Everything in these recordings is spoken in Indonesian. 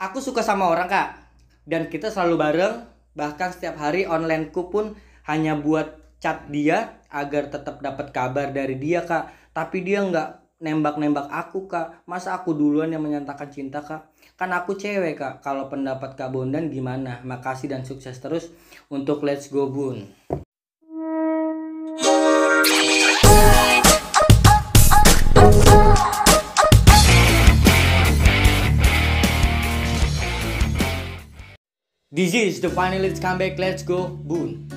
Aku suka sama orang kak, dan kita selalu bareng. Bahkan setiap hari onlineku pun hanya buat chat dia agar tetap dapat kabar dari dia kak. Tapi dia nggak nembak-nembak aku kak. Masa aku duluan yang menyatakan cinta kak? Kan aku cewek kak. Kalau pendapat Kak Bondan gimana? Makasih dan sukses terus untuk Let's Go Bun. This is the final let's come back, let's go Bun.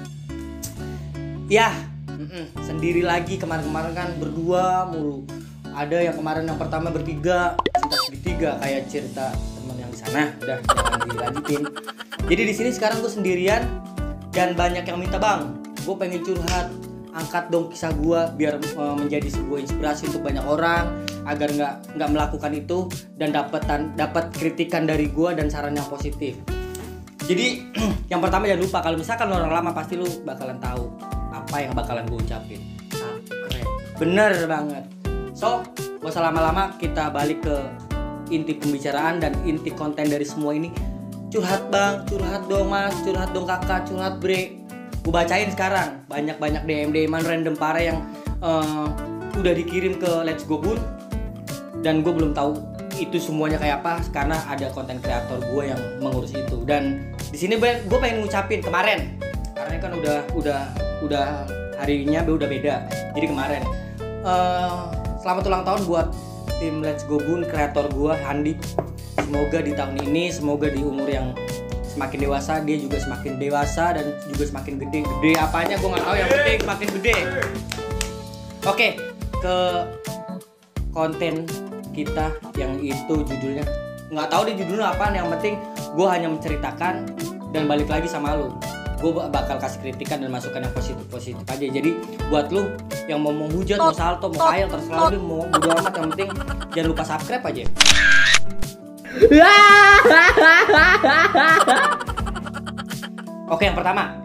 Ya, sendiri lagi. Kemarin-kemarin kan berdua mulu. Ada yang kemarin yang pertama bertiga, cinta segitiga kayak cerita teman yang di sana. Udah jangan dilanjutin. Jadi di sini sekarang gue sendirian dan banyak yang minta bang, gue pengen curhat, angkat dong kisah gue biar menjadi sebuah inspirasi untuk banyak orang agar nggak melakukan itu dan dapat kritikan dari gue dan saran yang positif. Jadi yang pertama jangan lupa, kalau misalkan orang lama pasti lu bakalan tahu apa yang bakalan gue ucapin. Keren. Bener banget. So, gak usah lama-lama, kita balik ke inti pembicaraan dan inti konten dari semua ini. Curhat bang, curhat dong mas, curhat dong kakak, curhat bre. Gue bacain sekarang, banyak-banyak DM-an random para yang udah dikirim ke Let's Go Bun. Dan gue belum tahu itu semuanya kayak apa karena ada konten kreator gue yang mengurus itu. Dan di sini gue pengen ngucapin kemarin, karena kan udah harinya udah beda. Jadi kemarin selamat ulang tahun buat tim Let's Go Bun, kreator gue Handi. Semoga di tahun ini, semoga di umur yang semakin dewasa, dia juga semakin dewasa dan juga semakin gede. Gede apanya gue nggak tahu, yang penting semakin gede. Oke, ke konten kita yang itu judulnya nggak tahu deh judulnya apaan, yang penting gue hanya menceritakan dan balik lagi sama lu. Gue bakal kasih kritikan dan masukan yang positif aja. Jadi buat lu yang mau menghujat, mau salto, mau kayal, terserah lu, mau bodo amat, yang penting jangan lupa subscribe aja. Oke, yang pertama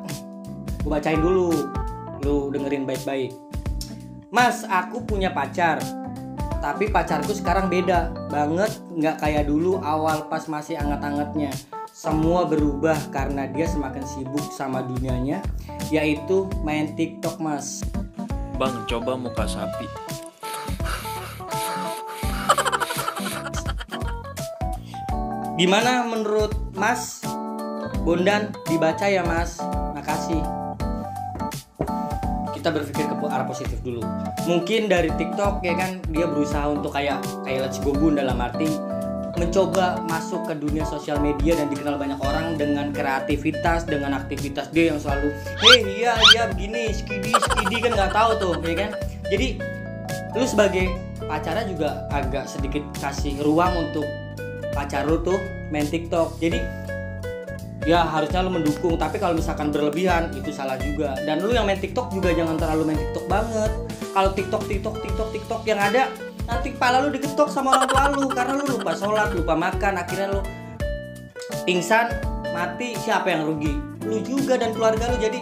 gue bacain dulu, lu dengerin baik-baik. Mas, aku punya pacar, tapi pacarku sekarang beda banget, nggak kayak dulu awal pas masih anget-angetnya. Semua berubah karena dia semakin sibuk sama dunianya, yaitu main TikTok mas. Bang, coba muka sapi. Gimana menurut mas Bondan? Dibaca ya mas, makasih. Kita berpikir ke arah positif dulu. Mungkin dari TikTok ya kan, dia berusaha untuk kayak Let's Go Bun, dalam arti mencoba masuk ke dunia sosial media dan dikenal banyak orang dengan kreativitas, dengan aktivitas dia yang selalu iya begini skidi kan, nggak tahu tuh ya kan. Jadi lu sebagai pacarnya juga agak sedikit kasih ruang untuk pacar lu tuh main TikTok. Jadi ya harusnya lu mendukung, tapi kalau misalkan berlebihan itu salah juga. Dan lu yang main TikTok juga jangan terlalu main TikTok banget. Kalau TikTok yang ada nanti kepala lu digetok sama orang tua lu karena lu lupa sholat, lupa makan, akhirnya lu pingsan, mati. Siapa yang rugi? Lu juga dan keluarga lu. Jadi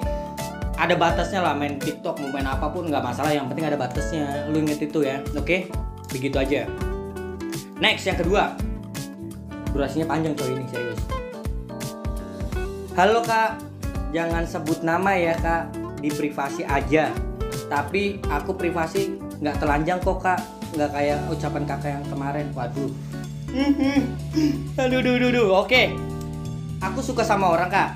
ada batasnya lah main TikTok, mau main apapun nggak masalah, yang penting ada batasnya. Lu inget itu ya, oke? Begitu aja. Next, yang kedua, durasinya panjang coy ini, serius. Halo kak, jangan sebut nama ya kak, di privasi aja. Tapi aku privasi nggak telanjang kok kak, nggak kayak ucapan kakak yang kemarin. Waduh. Aduh. Oke. Aku suka sama orang kak,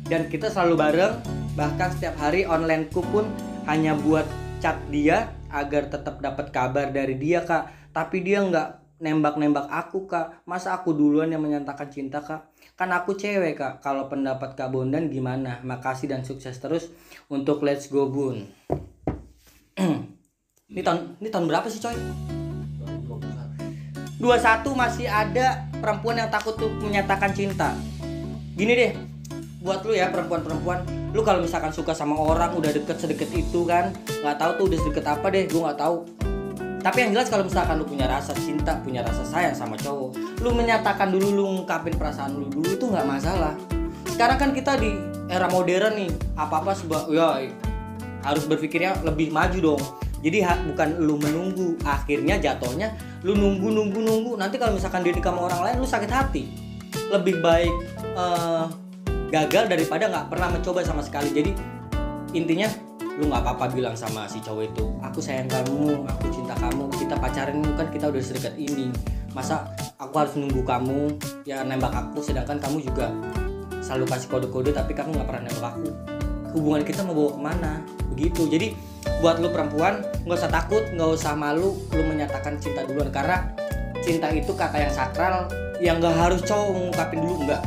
dan kita selalu bareng. Bahkan setiap hari onlineku pun hanya buat chat dia agar tetap dapat kabar dari dia kak. Tapi dia nggak nembak-nembak aku kak. Masa aku duluan yang menyatakan cinta kak? Kan aku cewek kak. Kalau pendapat Kak Bondan gimana? Makasih dan sukses terus untuk Let's Go Bun. Ini tahun berapa sih coy? 21 masih ada perempuan yang takut tuh menyatakan cinta. Gini deh, buat lu ya perempuan-perempuan, lu kalau misalkan suka sama orang udah deket sedekat itu kan, nggak tahu tuh udah sedekat apa deh, gue nggak tahu. Tapi yang jelas kalau misalkan lu punya rasa cinta, punya rasa sayang sama cowok, lu menyatakan dulu, lu ngungkapin perasaan lu dulu tuh nggak masalah. Sekarang kan kita di era modern nih, apa-apa ya harus berpikirnya lebih maju dong. Jadi bukan lu menunggu, akhirnya jatuhnya lu nunggu. Nanti kalau misalkan dia nikah sama orang lain, lu sakit hati. lebih baik gagal daripada nggak pernah mencoba sama sekali. Jadi intinya lu nggak apa-apa bilang sama si cowok itu, aku sayang kamu, aku cinta kamu, kita pacaran kan kita udah sedekat ini, masa aku harus nunggu kamu ya nembak aku, sedangkan kamu juga selalu kasih kode-kode tapi kamu nggak pernah nembak aku. Hubungan kita mau bawa kemana? Begitu. Jadi buat lu perempuan nggak usah takut, nggak usah malu lu menyatakan cinta duluan, karena cinta itu kata yang sakral yang nggak harus cowok mengungkapin dulu, enggak.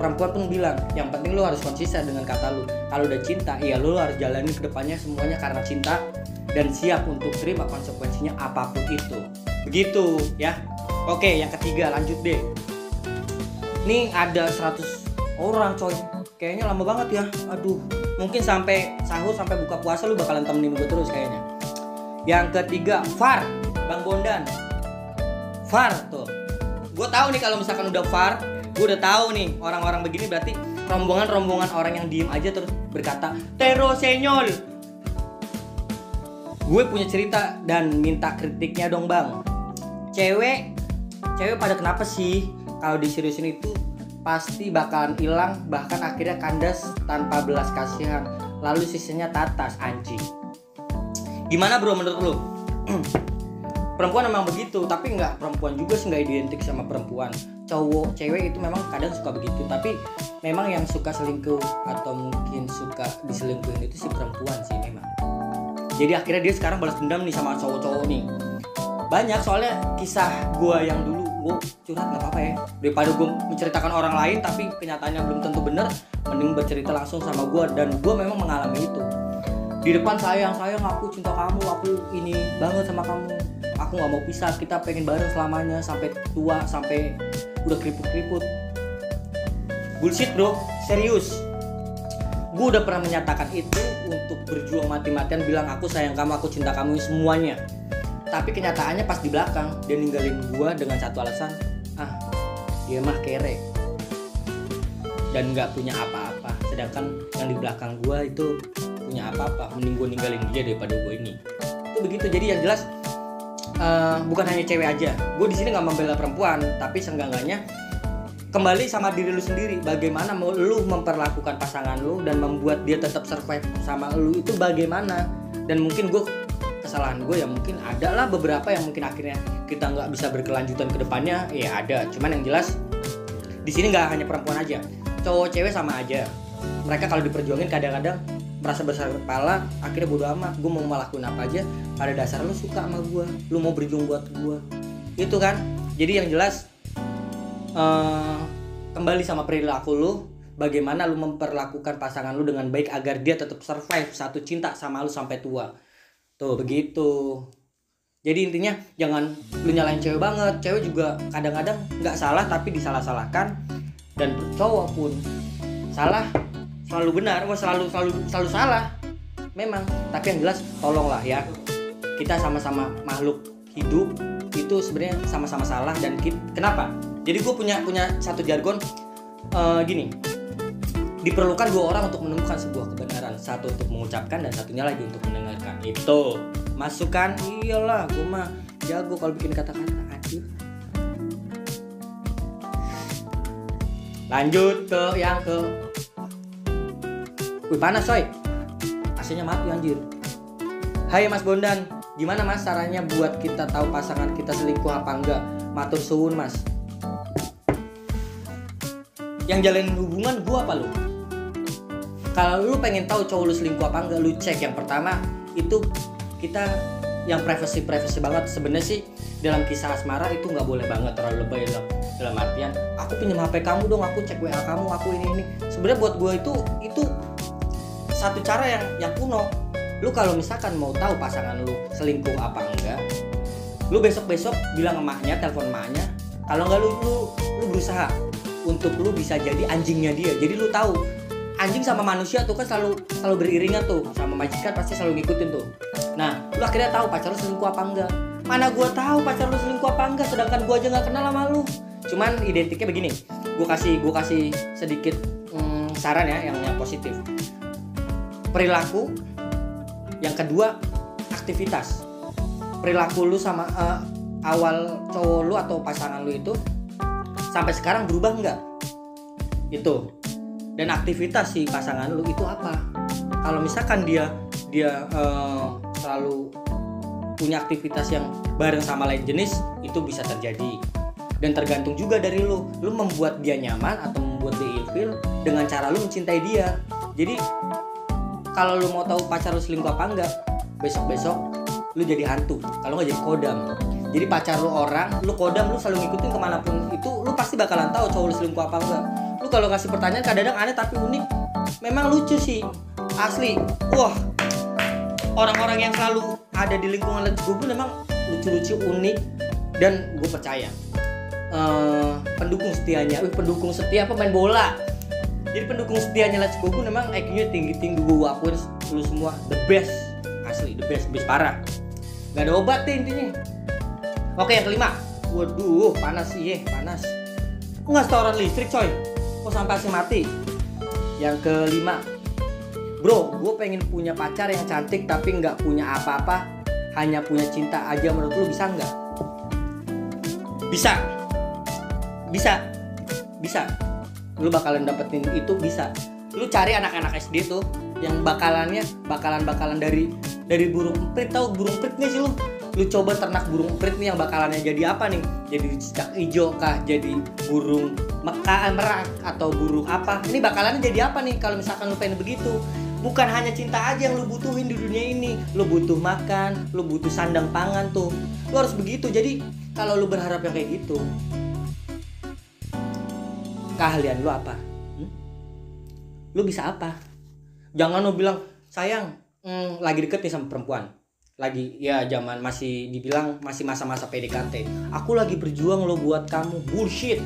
Perempuan pun bilang, yang penting lu harus konsisten dengan kata lu. Kalau udah cinta, ya lu harus jalani kedepannya semuanya karena cinta dan siap untuk terima konsekuensinya apapun itu. Begitu ya. Oke, yang ketiga lanjut deh. Ini ada 100 orang coy. Kayaknya lama banget ya. Aduh, mungkin sampai sahur sampai buka puasa lu bakalan temenin gue terus kayaknya. Yang ketiga, Far, Bang Bondan. Far tuh. Gue tahu nih kalau misalkan udah Far, gue udah tahu nih orang-orang begini berarti rombongan orang yang diem aja terus berkata Tero Senyol. Gue punya cerita dan minta kritiknya dong bang. Cewek pada kenapa sih kalau diseriusin itu pasti bakalan hilang, bahkan akhirnya kandas tanpa belas kasihan, lalu sisanya tatas anjing. Gimana bro menurut lu? Perempuan memang begitu, tapi nggak perempuan juga sih, nggak identik sama perempuan. Cowok, cewek itu memang kadang suka begitu, tapi memang yang suka selingkuh atau mungkin suka diselingkuhin itu si perempuan sih memang. Jadi akhirnya dia sekarang balas dendam nih sama cowok-cowok nih. Banyak soalnya kisah gue yang dulu, gue curhat nggak apa-apa ya. Daripada gue menceritakan orang lain tapi kenyataannya belum tentu benar, mending bercerita langsung sama gue, dan gue memang mengalami itu. Di depan sayang aku cinta kamu, aku ini banget sama kamu, aku nggak mau pisah, kita pengen bareng selamanya sampai tua, sampai udah keriput-keriput. Bullshit bro, serius. Gue udah pernah menyatakan itu untuk berjuang mati-matian, bilang aku sayang kamu, aku cinta kamu semuanya. Tapi kenyataannya pas di belakang dia ninggalin gue dengan satu alasan, dia mah kere dan nggak punya apa-apa. Sedangkan yang di belakang gue itu punya apa-apa, mending gue ninggalin dia daripada gue ini. Itu begitu. Jadi yang jelas bukan hanya cewek aja. Gue di sini nggak membela perempuan, tapi seenggaknya kembali sama diri lu sendiri. Bagaimana lu memperlakukan pasangan lu dan membuat dia tetap survive sama lu itu bagaimana? Dan mungkin kesalahan gue ya mungkin ada lah beberapa yang mungkin akhirnya kita nggak bisa berkelanjutan ke depannya, ya ada. Cuman yang jelas di sini nggak hanya perempuan aja, cowok cewek sama aja. Mereka kalau diperjuangin kadang-kadang merasa besar kepala, akhirnya bodo amat, gue mau ngelakuin apa aja. Pada dasar lu suka sama gue, lu mau berjuang buat gue, itu kan. Jadi yang jelas kembali sama perilaku lu, bagaimana lu memperlakukan pasangan lu dengan baik agar dia tetap survive satu cinta sama lu sampai tua. Tuh begitu. Jadi intinya jangan lu nyalain cewek banget. Cewek juga kadang-kadang nggak salah tapi disalah-salahkan, dan cowok pun salah selalu benar, selalu salah memang. Tapi yang jelas tolonglah ya, kita sama-sama makhluk hidup itu sebenarnya sama-sama salah. Dan kenapa? Jadi gue punya satu jargon gini, diperlukan dua orang untuk menemukan sebuah kebenaran, satu untuk mengucapkan dan satunya lagi untuk mendengarkan. Itu masukan. Iyalah, gue mah jago kalau bikin kata-kata. Aduh. Lanjut ke yang ke wih panas coy, AC-nya mati anjir. Hai Mas Bondan, gimana Mas caranya buat kita tahu pasangan kita selingkuh apa enggak? Matur suwun Mas. Yang jalanin hubungan gua apa lu? Kalau lu pengen tahu cowok lu selingkuh apa enggak, lu cek yang pertama itu kita yang privacy banget. Sebenarnya sih dalam kisah asmara itu nggak boleh banget terlalu lebay dalam artian aku pinjam HP kamu dong, aku cek WA kamu, aku ini. Sebenarnya buat gua itu satu cara yang kuno. Lu kalau misalkan mau tahu pasangan lu selingkuh apa enggak, lu besok bilang emaknya, telepon emaknya. Kalau enggak lu berusaha untuk lu bisa jadi anjingnya dia. Jadi lu tahu anjing sama manusia tuh kan selalu beriringan tuh, sama majikan pasti selalu ngikutin tuh. Nah, lu akhirnya tahu pacar lu selingkuh apa enggak. Mana gua tahu pacar lu selingkuh apa enggak, sedangkan gua aja nggak kenal sama lu. Cuman identiknya begini, gua kasih sedikit saran ya yang positif. Perilaku, yang kedua aktivitas. Perilaku lu sama awal cowok lu atau pasangan lu itu sampai sekarang berubah nggak? Itu. Dan aktivitas si pasangan lu itu apa? Kalau misalkan dia selalu punya aktivitas yang bareng sama lain jenis, itu bisa terjadi. Dan tergantung juga dari lu membuat dia nyaman atau membuat dia ilfil dengan cara lu mencintai dia. Jadi kalau lu mau tahu pacar lu selingkuh apa enggak, besok-besok lu jadi hantu, kalau nggak jadi kodam. Jadi pacar lu orang, lu kodam, lu selalu ngikutin kemanapun itu, lu pasti bakalan tahu cowok lu selingkuh apa enggak. Lu kalau kasih pertanyaan kadang-kadang aneh tapi unik, memang lucu sih, asli. Wah, orang-orang yang selalu ada di lingkungan Let's Go memang lucu-lucu, unik, dan gue percaya pendukung setia pemain bola. Jadi pendukung setianya Let's Go memang IQ-nya tinggi-tinggi, gue akuin lu semua the best, asli the best parah. Gak ada obat deh intinya. Oke, yang kelima. Waduh, panas sih, panas. Nggak setoran listrik coy, kok sampai asli mati. Yang kelima, bro, gue pengen punya pacar yang cantik tapi nggak punya apa-apa, hanya punya cinta aja. Menurut lu bisa nggak? Bisa. Lu bakalan dapetin itu, bisa. Lu cari anak-anak SD tuh yang bakalan dari burung emprit. Tahu burung emprit nggak sih lu? Lu coba ternak burung emprit nih, yang bakalannya jadi apa nih? Jadi cicak hijau kah? Jadi burung merak atau burung apa? Ini bakalannya jadi apa nih kalau misalkan lu pengen begitu? Bukan hanya cinta aja yang lu butuhin di dunia ini. Lu butuh makan, lu butuh sandang pangan tuh. Lu harus begitu. Jadi kalau lu berharap yang kayak gitu, keahlian lu apa? Lu bisa apa? Jangan lu bilang, sayang, lagi deket nih sama perempuan, lagi ya zaman masih dibilang masih masa-masa PDKT, aku lagi berjuang lo buat kamu. Bullshit.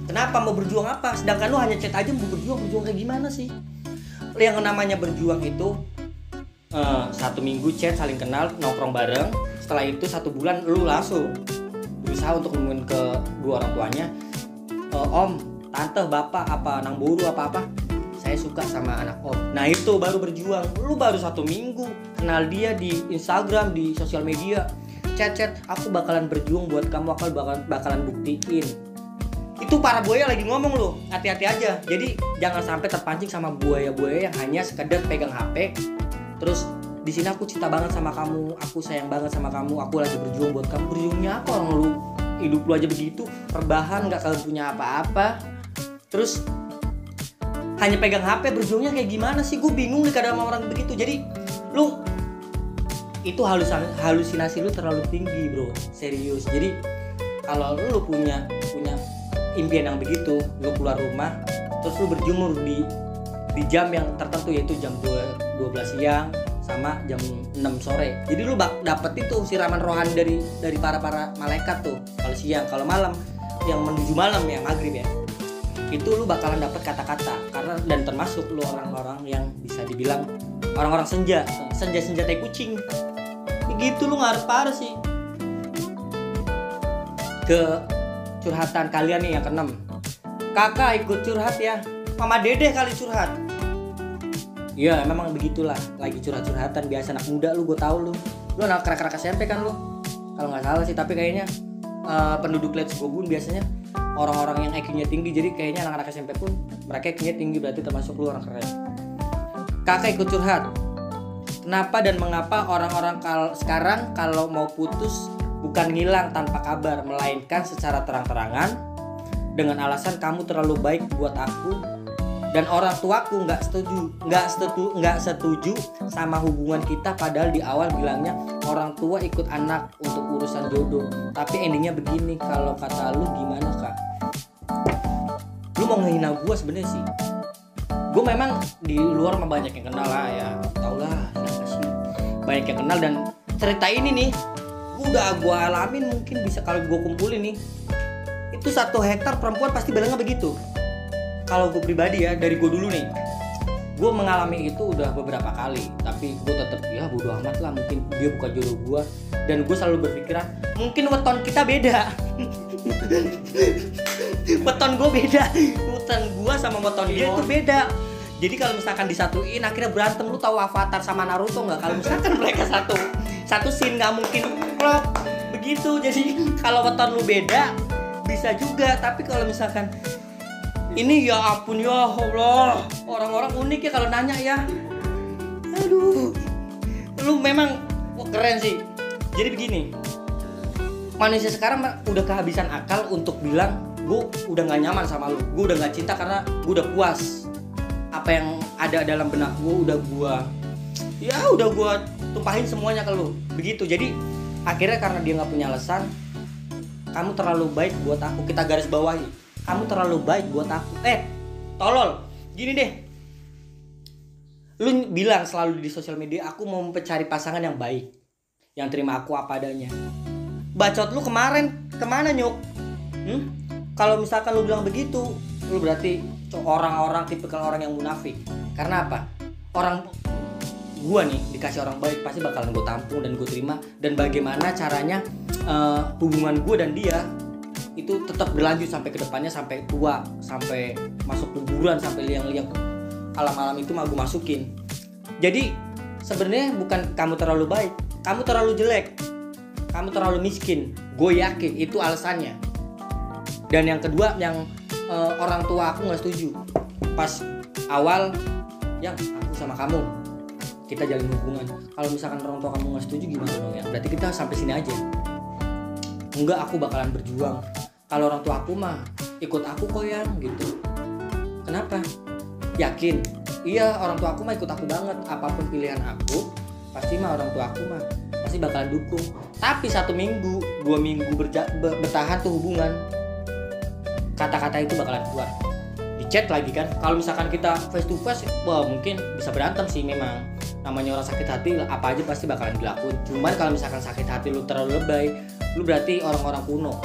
Kenapa mau berjuang apa? Sedangkan lu hanya chat aja mau berjuang kayak gimana sih? Yang namanya berjuang itu 1 minggu chat, saling kenal, nongkrong bareng. Setelah itu 1 bulan lu langsung berusaha untuk nemuin ke dua orang tuanya, om, tante, bapak, apa nang buru apa saya suka sama anak om. Nah itu baru berjuang. Lu baru 1 minggu kenal dia di Instagram, di sosial media, chat, aku bakalan berjuang buat kamu, aku bakalan buktiin. Itu para buaya lagi ngomong lu, hati-hati aja. Jadi jangan sampai terpancing sama buaya-buaya yang hanya sekedar pegang HP, terus di sini aku cinta banget sama kamu, aku sayang banget sama kamu, aku lagi berjuang buat kamu. Berjuangnya apa? Orang lu hidup lu aja begitu, rebahan, nggak kalian punya apa-apa, terus hanya pegang HP, berjuangnya kayak gimana sih? Gue bingung nih kadang sama orang begitu. Jadi lu itu halusinasi lu terlalu tinggi bro, serius. Jadi kalau lu punya impian yang begitu, lu keluar rumah terus lu berjemur di jam yang tertentu, yaitu jam 12 siang sama jam 6 sore. Jadi lu dapet itu siraman rohani dari para malaikat tuh kalau siang. Kalau malam, yang menuju malam ya, maghrib ya, itu lu bakalan dapet kata-kata. Karena dan termasuk lu orang-orang yang bisa dibilang orang-orang senja tai kucing gitu. Lu ngarep parah sih. Ke curhatan kalian nih yang ke-6. Kakak ikut curhat ya, Mama Dede kali curhat. Iya memang begitulah, lagi curhat-curhatan biasa anak muda. Gue tahu lu anak kerak-kerak SMP kan lu, kalau nggak salah sih. Tapi kayaknya penduduk Let's Go biasanya orang-orang yang IQ-nya tinggi. Jadi kayaknya anak-anak SMP pun mereka IQ-nya tinggi, berarti termasuk lu orang keren. Kakak ikut curhat. Kenapa dan mengapa orang-orang sekarang kalau mau putus bukan ngilang tanpa kabar, melainkan secara terang-terangan dengan alasan kamu terlalu baik buat aku dan orang tuaku nggak setuju sama hubungan kita. Padahal di awal bilangnya orang tua ikut anak untuk urusan jodoh, tapi endingnya begini. Kalau kata lu gimana kak? Lu mau ngehina gue sebenarnya sih. Gue memang di luar mah banyak yang kenal lah ya, tau lah siapa sih, banyak yang kenal. Dan cerita ini nih udah gue alamin, mungkin bisa kalau gue kumpulin nih itu 1 hektar perempuan pasti bilangnya begitu. Kalau gue pribadi ya, dari gue dulu nih, gue mengalami itu udah beberapa kali, tapi gue tetap ya bodo amat lah, mungkin dia bukan jodoh gue. Dan gue selalu berpikiran mungkin weton kita beda. Weton gue beda, weton gue sama weton dia itu beda. Jadi kalau misalkan disatuin akhirnya berantem. Lu tahu Avatar sama Naruto nggak? Kalau misalkan mereka satu scene nggak mungkin klop begitu. Jadi kalau weton lu beda bisa juga. Tapi kalau misalkan ini ya ampun ya Allah, orang-orang unik ya kalau nanya ya. Aduh, lu memang keren sih. Jadi begini, manusia sekarang udah kehabisan akal untuk bilang gue udah gak nyaman sama lu, gue udah gak cinta karena gue udah puas. Apa yang ada dalam benak gue udah gue tumpahin semuanya ke lu. Begitu. Jadi akhirnya karena dia gak punya alasan, kamu terlalu baik buat aku. Kita garis bawahi, kamu terlalu baik buat aku. Tolol. Gini deh, lu bilang selalu di sosial media, aku mau mencari pasangan yang baik, yang terima aku apa adanya. Bacot lu kemarin kemana Nyuk? Kalau misalkan lu bilang begitu, lu berarti orang-orang tipikal orang yang munafik. Karena apa? Gua nih dikasih orang baik pasti bakalan gue tampung dan gue terima. Dan bagaimana caranya hubungan gue dan dia itu tetap berlanjut sampai kedepannya, sampai tua, sampai masuk kuburan, sampai liang-liang alam-alam itu mah gue masukin. Jadi sebenarnya bukan kamu terlalu baik, kamu terlalu jelek, kamu terlalu miskin. Gue yakin itu alasannya. Dan yang kedua, yang orang tua aku nggak setuju. Pas awal, yang aku sama kamu kita jalin hubungan. Kalau misalkan orang tua kamu nggak setuju gimana dong ya? Berarti kita sampai sini aja. Enggak, aku bakalan berjuang. Kalau orang tua aku mah ikut aku kok yang gitu. Kenapa? Yakin? Iya, orang tua aku mah ikut aku banget. Apapun pilihan aku, pasti mah orang tua aku mah pasti bakalan dukung. Tapi 1 minggu, 2 minggu bertahan tuh hubungan, kata-kata itu bakalan keluar. Di chat lagi kan. Kalau misalkan kita face to face, wah mungkin bisa berantem sih memang. Namanya orang sakit hati, apa aja pasti bakalan dilakuin. Cuman kalau misalkan sakit hati lu terlalu lebay, lu berarti orang-orang kuno.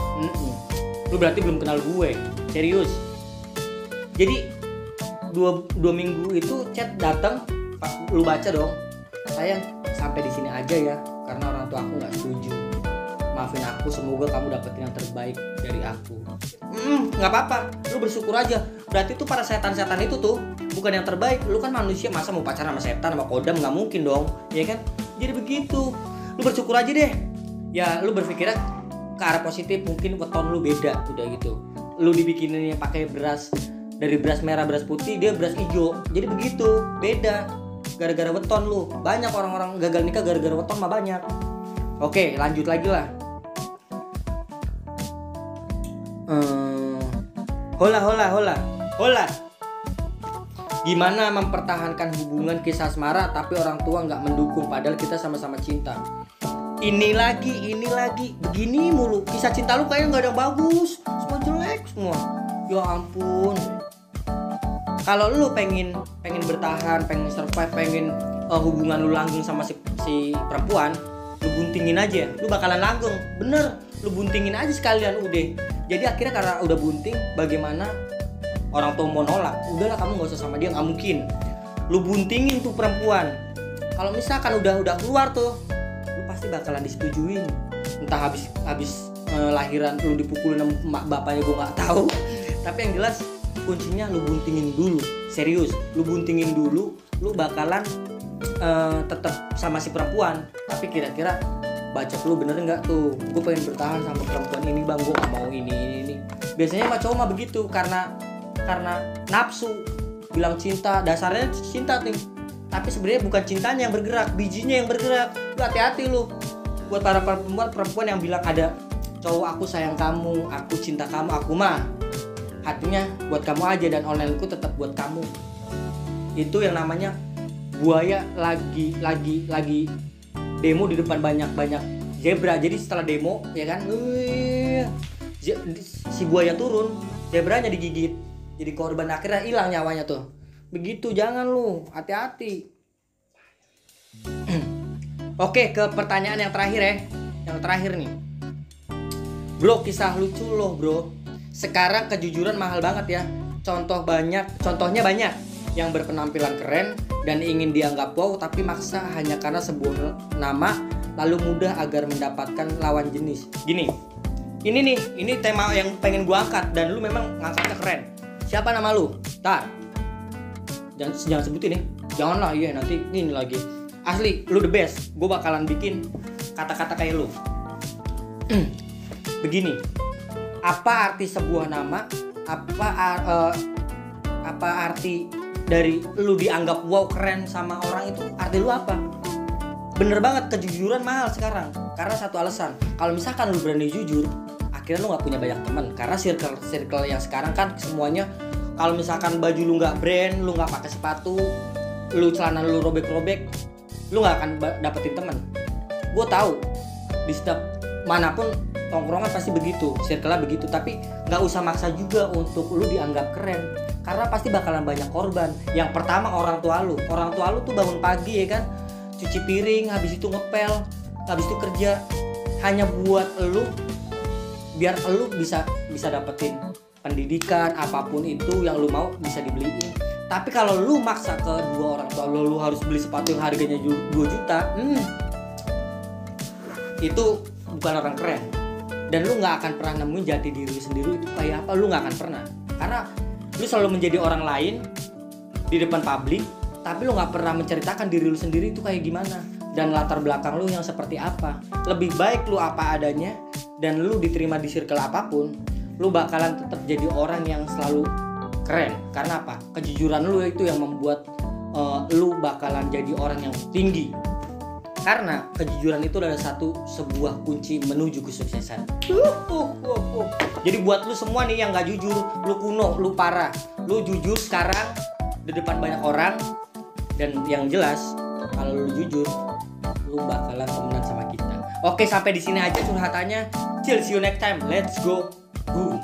Lu berarti belum kenal gue. Serius. Jadi 2 minggu itu chat datang, lu baca dong. Sayang, sampai di sini aja ya, karena orang tua aku nggak setuju. Maafin aku, semoga kamu dapetin yang terbaik dari aku. Nggak apa-apa, lu bersyukur aja. Berarti tuh para setan-setan itu tuh bukan yang terbaik. Lu kan manusia, masa mau pacaran sama setan, sama kodam? Nggak mungkin dong, ya kan? Jadi begitu. Lu bersyukur aja deh. Ya, lu berpikirnya ke arah positif. Mungkin weton lu beda, udah gitu. Lu dibikinin pakai beras, dari beras merah, beras putih, dia beras hijau. Jadi begitu, beda. Gara-gara weton lu. Banyak orang-orang gagal nikah gara-gara weton mah banyak. Oke, lanjut lagi lah. Hola. Gimana mempertahankan hubungan kisah asmara tapi orang tua nggak mendukung padahal kita sama-sama cinta? Ini lagi, begini mulu. Kisah cinta lu kayaknya nggak ada yang bagus, semua jelek semua. Ya ampun. Kalau lu pengen bertahan, pengen survive, pengen hubungan lu langgeng sama si perempuan, lu buntingin aja, lu bakalan langgeng. Bener, lu buntingin aja sekalian udah. Jadi akhirnya karena udah bunting, bagaimana orang tua mau nolak? Udahlah, kamu nggak usah sama dia, nggak mungkin. Lu buntingin tuh perempuan. Kalau misalkan udah keluar tuh, lu pasti bakalan disetujuin. Entah habis lahiran lu dipukulin sama emak bapaknya, gue nggak tahu. Tapi yang jelas kuncinya lu buntingin dulu. Serius, lu buntingin dulu, lu bakalan tetap sama si perempuan. Tapi kira-kira bacot lu bener nggak tuh? Gue pengen bertahan sama perempuan ini bang, gue nggak mau ini. Biasanya mah cowok mah begitu, karena nafsu. Bilang cinta, dasarnya cinta nih. Tapi sebenarnya bukan cintanya yang bergerak, bijinya yang bergerak. Lu hati-hati lu. Buat para perempuan yang bilang ada cowok aku sayang kamu, aku cinta kamu, aku mah hatinya buat kamu aja dan onlineku tetap buat kamu. Itu yang namanya buaya lagi demo di depan banyak zebra. Jadi setelah demo ya kan, si buaya turun, zebranya digigit, jadi korban, akhirnya hilang nyawanya tuh. Begitu, jangan lu, hati-hati. Oke, ke pertanyaan yang terakhir ya. Yang terakhir nih, bro, kisah lucu loh bro. Sekarang kejujuran mahal banget ya. Contohnya banyak yang berpenampilan keren dan ingin dianggap wow, tapi maksa hanya karena sebuah nama, lalu mudah agar mendapatkan lawan jenis. Gini, ini tema yang pengen gua angkat dan lu memang ngangkatnya keren. Siapa nama lu? Tar, jangan sebutin nih. Janganlah, iya nanti ini lagi. Asli, lu the best. Gua bakalan bikin kata-kata kayak lu. Begini, Apa arti sebuah nama? Apa arti dari lu dianggap wow keren sama orang itu? Arti lu apa? Bener banget, kejujuran mahal sekarang. Karena satu alasan, kalau misalkan lu berani jujur, akhirnya lu nggak punya banyak teman. Karena circle yang sekarang kan semuanya, kalau misalkan baju lu nggak brand, lu nggak pakai sepatu, lu celana lu robek-robek, lu nggak akan dapetin teman. Gue tahu di setiap manapun tongkrongan pasti begitu, circle-nya begitu. Tapi nggak usah maksa juga untuk lu dianggap keren, karena pasti bakalan banyak korban. Yang pertama orang tua lu tuh bangun pagi ya kan, cuci piring, habis itu ngepel, habis itu kerja hanya buat lu, biar lu bisa dapetin pendidikan apapun itu yang lu mau bisa dibeliin. Tapi kalau lu maksa ke dua orang tua lu harus beli sepatu yang harganya 2 juta, itu bukan orang keren. Dan lu nggak akan pernah nemuin jati diri lu sendiri itu kayak apa, lu nggak akan pernah. Karena lu selalu menjadi orang lain di depan publik, tapi lu nggak pernah menceritakan diri lu sendiri itu kayak gimana dan latar belakang lu yang seperti apa. Lebih baik lu apa adanya dan lu diterima di circle apapun, lu bakalan tetap jadi orang yang selalu keren. Karena apa? Kejujuran lu itu yang membuat lu bakalan jadi orang yang tinggi. Karena kejujuran itu adalah sebuah kunci menuju kesuksesan. Jadi buat lu semua nih yang gak jujur, lu kuno, lu parah, lu jujur sekarang di depan banyak orang. Dan yang jelas kalau lu jujur, lu bakalan temenan sama kita. Oke, sampai di sini aja curhatannya. Chill, see you next time. Let's go. Boom.